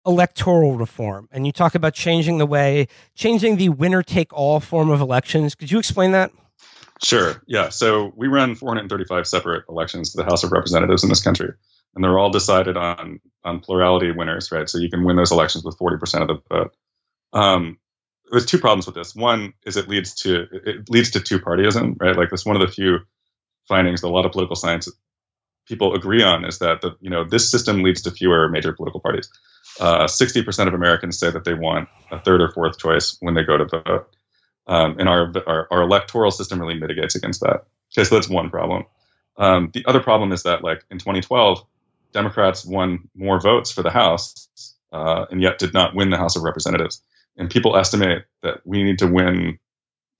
electoral reform, and you talk about changing the winner-take-all form of elections. Could you explain that? Sure. Yeah. So we run 435 separate elections to the House of Representatives in this country, and they're all decided on plurality winners, right? So you can win those elections with 40% of the vote. There's two problems with this. One is it leads to two-partyism, right? Like, that's one of the few findings that a lot of political science people agree on, is that this system leads to fewer major political parties. 60% of Americans say that they want a third or fourth choice when they go to vote. And our electoral system really mitigates against that. Okay, so that's one problem. The other problem is that, like, in 2012, Democrats won more votes for the House, and yet did not win the House of Representatives. And people estimate that we need to win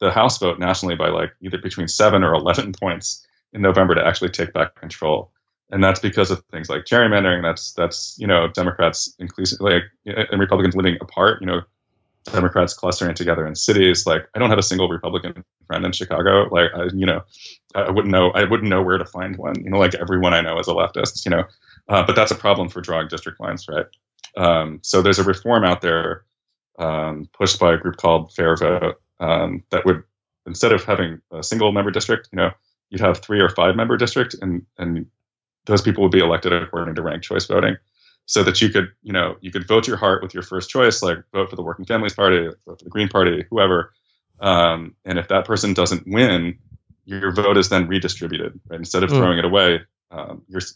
the House vote nationally by, like, either between 7 or 11 points in November to actually take back control. And that's because of things like gerrymandering. That's Democrats increasingly, and Republicans living apart. Democrats clustering together in cities. Like, I don't have a single Republican friend in Chicago. Like, I wouldn't know where to find one. Like, everyone I know is a leftist. But that's a problem for drawing district lines, right? So there's a reform out there pushed by a group called Fair Vote that would, instead of having a single member district, you'd have 3 or 5 member district, and those people would be elected according to ranked choice voting, so that you could vote your heart with your first choice, like vote for the Working Families Party, vote for the Green Party, whoever. And if that person doesn't win, your vote is then redistributed, right? Instead of throwing it away,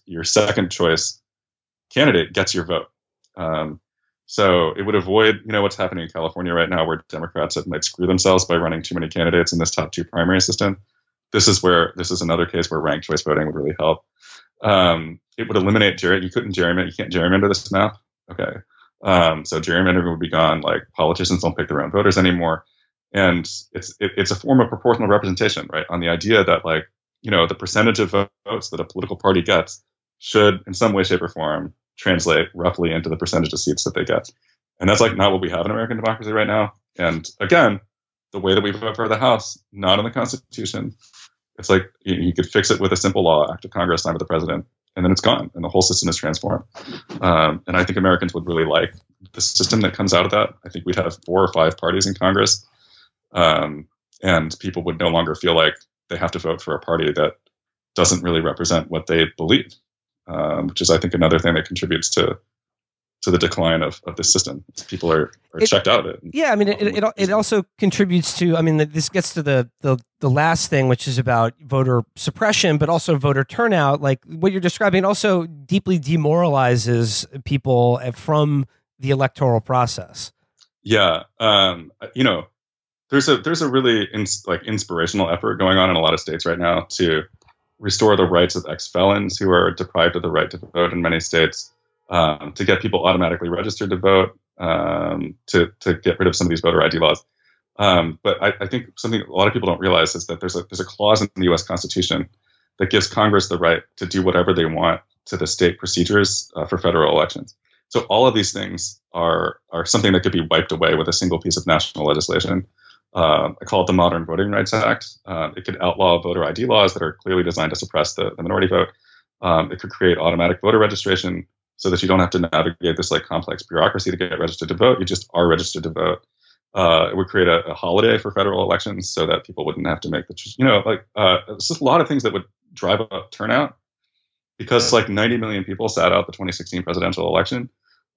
your second choice candidate gets your vote. So it would avoid, what's happening in California right now, where Democrats might screw themselves by running too many candidates in this top 2 primary system. This is another case where ranked choice voting would really help. It would eliminate you can't gerrymander this map. Okay. So gerrymandering would be gone. Like, politicians don't pick their own voters anymore. And it's a form of proportional representation, right? On the idea that, like, the percentage of votes that a political party gets should, in some way, shape, or form, translate roughly into the percentage of seats that they get. And that's, like, not what we have in American democracy right now. And again, the way that we vote for the House, not in the Constitution. It's like you could fix it with a simple law, act of Congress, signed by the president, and then it's gone, and the whole system is transformed. And I think Americans would really like the system that comes out of that. I think we'd have 4 or 5 parties in Congress, and people would no longer feel like they have to vote for a party that doesn't really represent what they believe, which is, I think, another thing that contributes to the decline of the system. People are checked out of it. Yeah, I mean, it also contributes to, I mean, this gets to the last thing, which is about voter suppression, but also voter turnout. Like, what you're describing also deeply demoralizes people from the electoral process. Yeah, there's a really inspirational effort going on in a lot of states right now to restore the rights of ex-felons who are deprived of the right to vote in many states. To get people automatically registered to vote, to get rid of some of these voter ID laws. But I think something a lot of people don't realize is that there's a clause in the U.S. Constitution that gives Congress the right to do whatever they want to the state procedures for federal elections. So all of these things are something that could be wiped away with a single piece of national legislation. I call it the Modern Voting Rights Act. It could outlaw voter ID laws that are clearly designed to suppress the minority vote. It could create automatic voter registration, so that you don't have to navigate this, like, complex bureaucracy to get registered to vote. You just are registered to vote. It would create a holiday for federal elections so that people wouldn't have to make it's just a lot of things that would drive up turnout, because, like, 90 million people sat out the 2016 presidential election.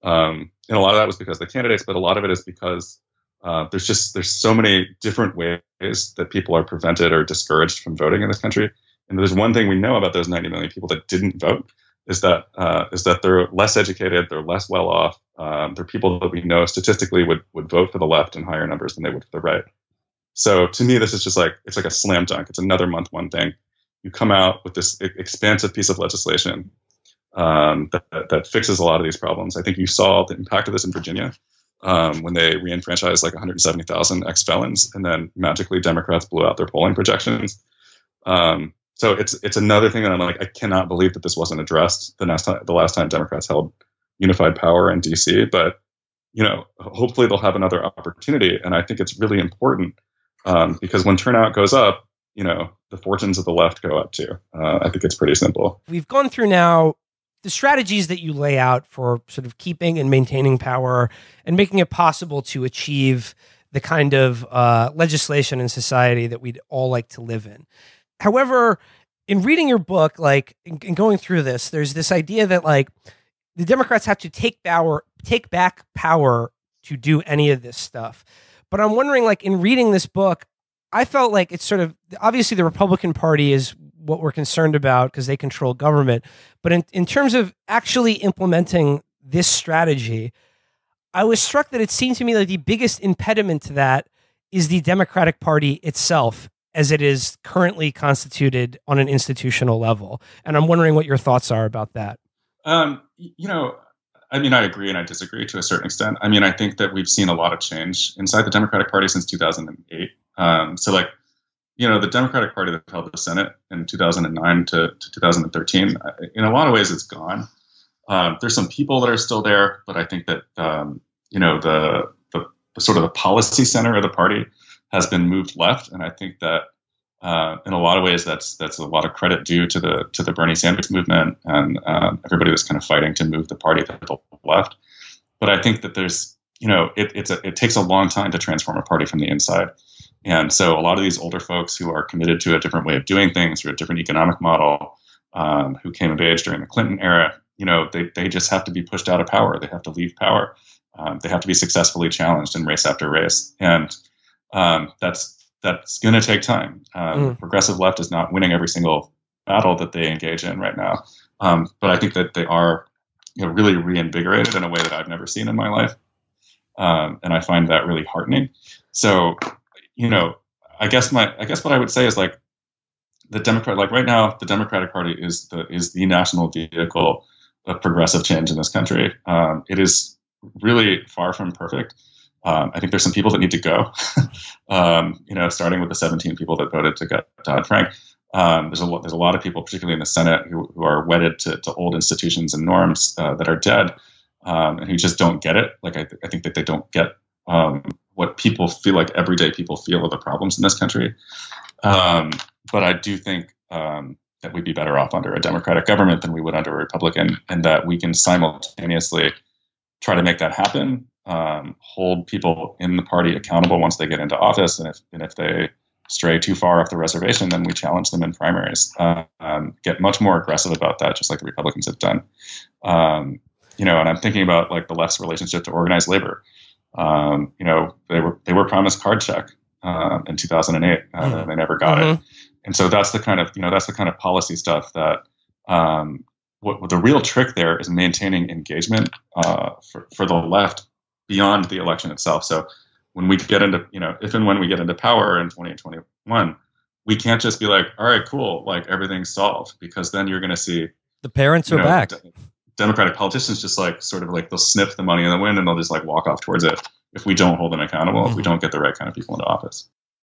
And a lot of that was because of the candidates, but a lot of it is because there's so many different ways that people are prevented or discouraged from voting in this country. And there's one thing we know about those 90 million people that didn't vote, is that they're less educated, they're less well off. They're people that we know statistically would vote for the left in higher numbers than they would for the right. So to me, this is just like, it's like a slam dunk. It's another month one thing. You come out with this expansive piece of legislation that fixes a lot of these problems. I think you saw the impact of this in Virginia when they reenfranchised like 170,000 ex-felons, and then magically Democrats blew out their polling projections. So it's another thing that I'm like, I cannot believe that this wasn't addressed the last time Democrats held unified power in DC. But hopefully they'll have another opportunity, and I think it's really important because when turnout goes up, the fortunes of the left go up too. I think it's pretty simple. We've gone through now the strategies that you lay out for sort of keeping and maintaining power and making it possible to achieve the kind of legislation in society that we'd all like to live in. However, in reading your book, like in going through this, there's this idea that like the Democrats have to take back power to do any of this stuff. But I'm wondering, like in reading this book, I felt like it's sort of, obviously the Republican Party is what we're concerned about because they control government. But in terms of actually implementing this strategy, I was struck that it seemed to me like the biggest impediment to that is the Democratic Party itself, as it is currently constituted on an institutional level. And I'm wondering what your thoughts are about that. You know, I mean, I agree and I disagree to a certain extent. I mean, I think that we've seen a lot of change inside the Democratic Party since 2008. So like, you know, the Democratic Party that held the Senate in 2009 to 2013, in a lot of ways it's gone. There's some people that are still there, but I think that, you know, the sort of the policy center of the party has been moved left. And I think that in a lot of ways, that's a lot of credit due to the Bernie Sanders movement and everybody that's kind of fighting to move the party to the left. But I think that there's, you know, it takes a long time to transform a party from the inside. And so a lot of these older folks who are committed to a different way of doing things or a different economic model, who came of age during the Clinton era, you know, they just have to be pushed out of power. They have to leave power. They have to be successfully challenged in race after race. And that's going to take time. The progressive left is not winning every single battle that they engage in right now. But I think that they are, you know, really reinvigorated in a way that I've never seen in my life. And I find that really heartening. So, you know, I guess what I would say is like right now, the Democratic Party is the national vehicle of progressive change in this country. It is really far from perfect. I think there's some people that need to go, you know, starting with the 17 people that voted to get Dodd-Frank. There's a lot of people, particularly in the Senate, who are wedded to old institutions and norms that are dead, and who just don't get it. Like I think that they don't get what people feel like everyday people feel are the problems in this country. But I do think that we'd be better off under a Democratic government than we would under a Republican, and that we can simultaneously try to make that happen. Hold people in the party accountable once they get into office, and if they stray too far off the reservation, then we challenge them in primaries. Get much more aggressive about that, just like the Republicans have done. You know, and I'm thinking about like the left's relationship to organized labor. You know, they were promised card check in 2008, and they never got it. And so that's the kind of policy stuff that. What the real trick there is maintaining engagement for the left beyond the election itself. So when we get into, you know, if and when we get into power in 2021, we can't just be like, all right, cool, like everything's solved, because then you're going to see the parents are back. Democratic politicians just like sort of like they'll sniff the money in the wind and they'll just like walk off towards it if we don't hold them accountable, if we don't get the right kind of people into office.